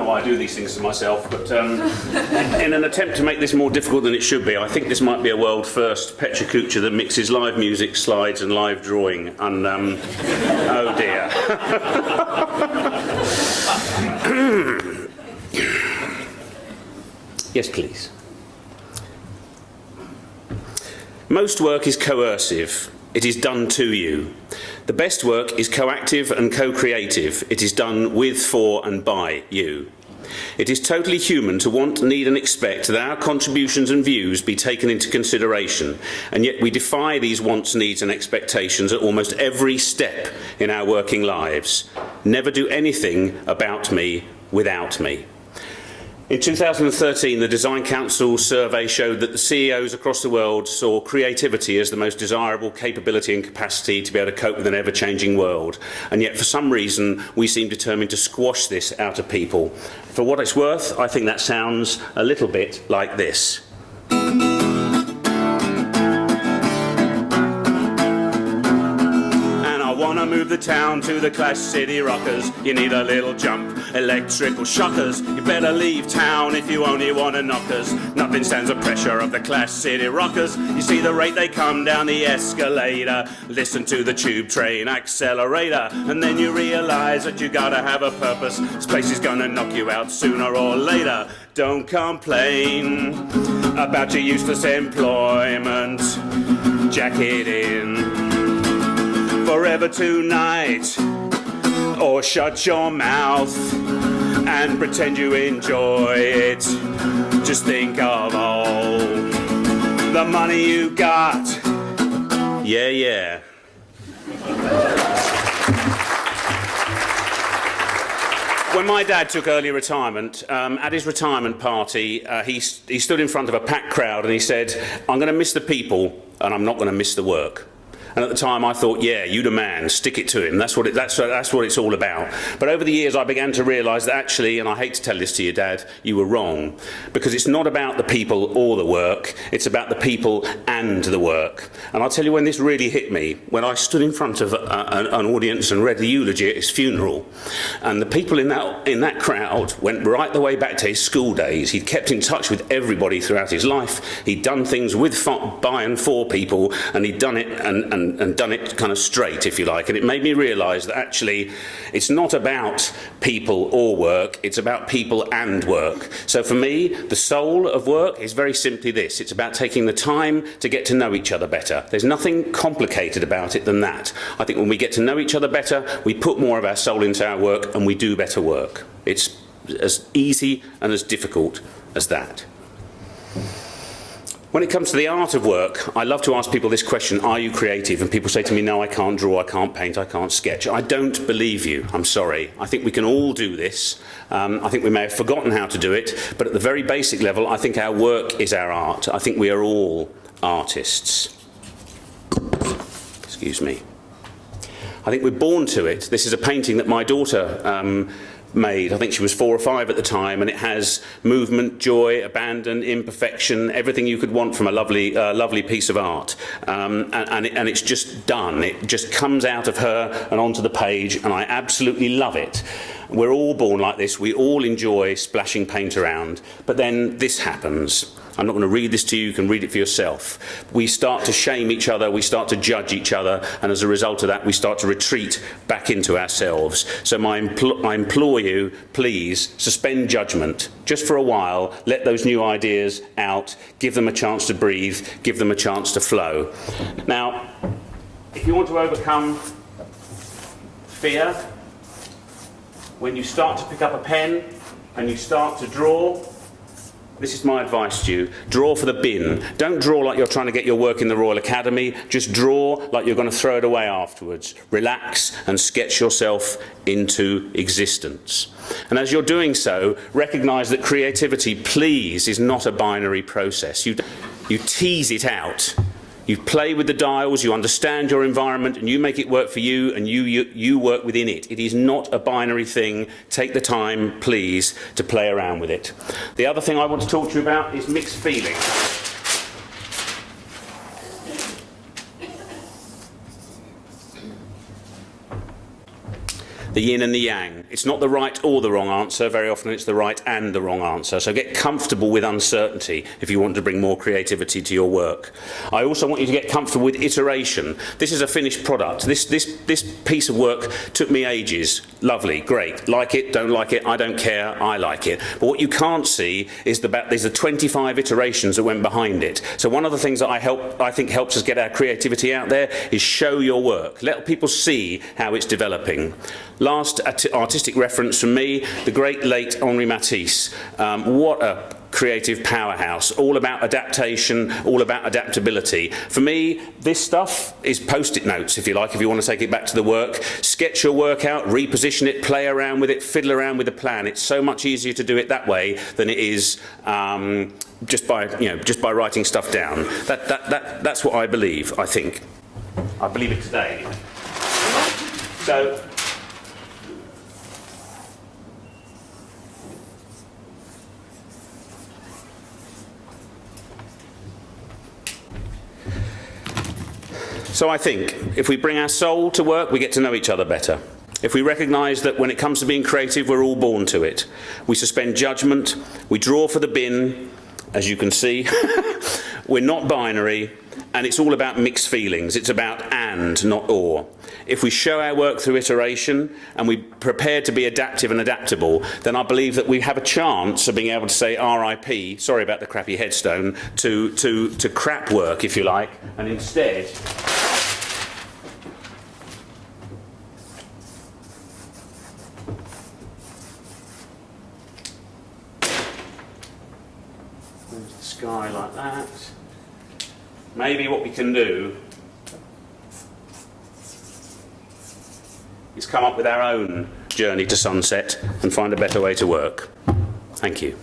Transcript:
why I do these things to myself, but in an attempt to make this more difficult than it should be, I think this might be a world first Petra Kuchar that mixes live music, slides and live drawing, and oh dear. Yes, please. Most work is coercive. It is done to you. The best work is coactive and co-creative. It is done with, for and by you. It is totally human to want, need and expect that our contributions and views be taken into consideration, and yet we defy these wants, needs and expectations at almost every step in our working lives. Never do anything about me without me. In 2013, the Design Council survey showed that the CEOs across the world saw creativity as the most desirable capability and capacity to be able to cope with an ever-changing world. And yet, for some reason, we seem determined to squash this out of people. For what it's worth, I think that sounds a little bit like this. Wanna move the town to the Clash City Rockers. You need a little jump, electrical shockers. You better leave town if you only wanna knockers. Nothing stands the pressure of the Clash City Rockers. You see the rate they come down the escalator. Listen to the tube train accelerator, and then you realise that you gotta have a purpose. Space is gonna knock you out sooner or later. Don't complain about your useless employment. Jack it in forever tonight, or shut your mouth and pretend you enjoy it. Just think of all the money you got. Yeah, yeah. When my dad took early retirement, at his retirement party, he stood in front of a packed crowd and he said, "I'm going to miss the people and I'm not going to miss the work." And at the time I thought, yeah, you the man, stick it to him. That's what it's all about. But over the years I began to realise that actually, and I hate to tell this to you, Dad, you were wrong. Because it's not about the people or the work, it's about the people and the work. And I'll tell you when this really hit me, when I stood in front of an audience and read the eulogy at his funeral. And the people in that crowd went right the way back to his school days. He'd kept in touch with everybody throughout his life. He'd done things with, by and for people, and he'd done it and done it kind of straight, if you like. And it made me realise that actually it's not about people or work, it's about people and work. So for me, the soul of work is very simply this. It's about taking the time to get to know each other better. There's nothing complicated about it than that. I think when we get to know each other better, we put more of our soul into our work and we do better work. It's as easy and as difficult as that. When it comes to the art of work, I love to ask people this question, are you creative? And people say to me, no, I can't draw, I can't paint, I can't sketch. I don't believe you, I'm sorry. I think we can all do this. I think we may have forgotten how to do it, but at the very basic level, I think our work is our art. I think we are all artists. Excuse me. I think we're born to it. This is a painting that my daughter made. I think she was 4 or 5 at the time, and it has movement, joy, abandon, imperfection, everything you could want from a lovely piece of art. And it's just done. It just comes out of her and onto the page, and I absolutely love it. We're all born like this. We all enjoy splashing paint around. But then this happens. I'm not going to read this to you, you can read it for yourself. We start to shame each other, we start to judge each other, and as a result of that, we start to retreat back into ourselves. So I implore you, please, suspend judgment. Just for a while, let those new ideas out, give them a chance to breathe, give them a chance to flow. Now, if you want to overcome fear, when you start to pick up a pen and you start to draw, this is my advice to you. Draw for the bin. Don't draw like you're trying to get your work in the Royal Academy. Just draw like you're going to throw it away afterwards. Relax and sketch yourself into existence. And as you're doing so, recognise that creativity, please, is not a binary process. You tease it out. You play with the dials, you understand your environment, and you make it work for you, and you work within it. It is not a binary thing. Take the time, please, to play around with it. The other thing I want to talk to you about is mixed feelings. the yin and the yang. It's not the right or the wrong answer. Very often it's the right and the wrong answer. So get comfortable with uncertainty if you want to bring more creativity to your work. I also want you to get comfortable with iteration. This is a finished product. This piece of work took me ages. Lovely, great. Like it, don't like it, I don't care, I like it. But what you can't see is there's the 25 iterations that went behind it. So one of the things that I think helps us get our creativity out there is show your work. Let people see how it's developing. Last artistic reference from me, the great late Henri Matisse. What a creative powerhouse, all about adaptation, all about adaptability. For me, this stuff is post-it notes, if you like, if you want to take it back to the work. Sketch your work out, reposition it, play around with it, fiddle around with the plan. It's so much easier to do it that way than it is just by writing stuff down. That's what I believe, I think. I believe it today. So I think if we bring our soul to work, we get to know each other better. If we recognise that when it comes to being creative, we're all born to it. We suspend judgment, we draw for the bin, as you can see. We're not binary, and it's all about mixed feelings. It's about and, not or. If we show our work through iteration and we're prepared to be adaptive and adaptable, then I believe that we have a chance of being able to say RIP, sorry about the crappy headstone, to crap work, if you like, and instead there's the sky like that. Maybe what we can do is come up with our own journey to sunset and find a better way to work. Thank you.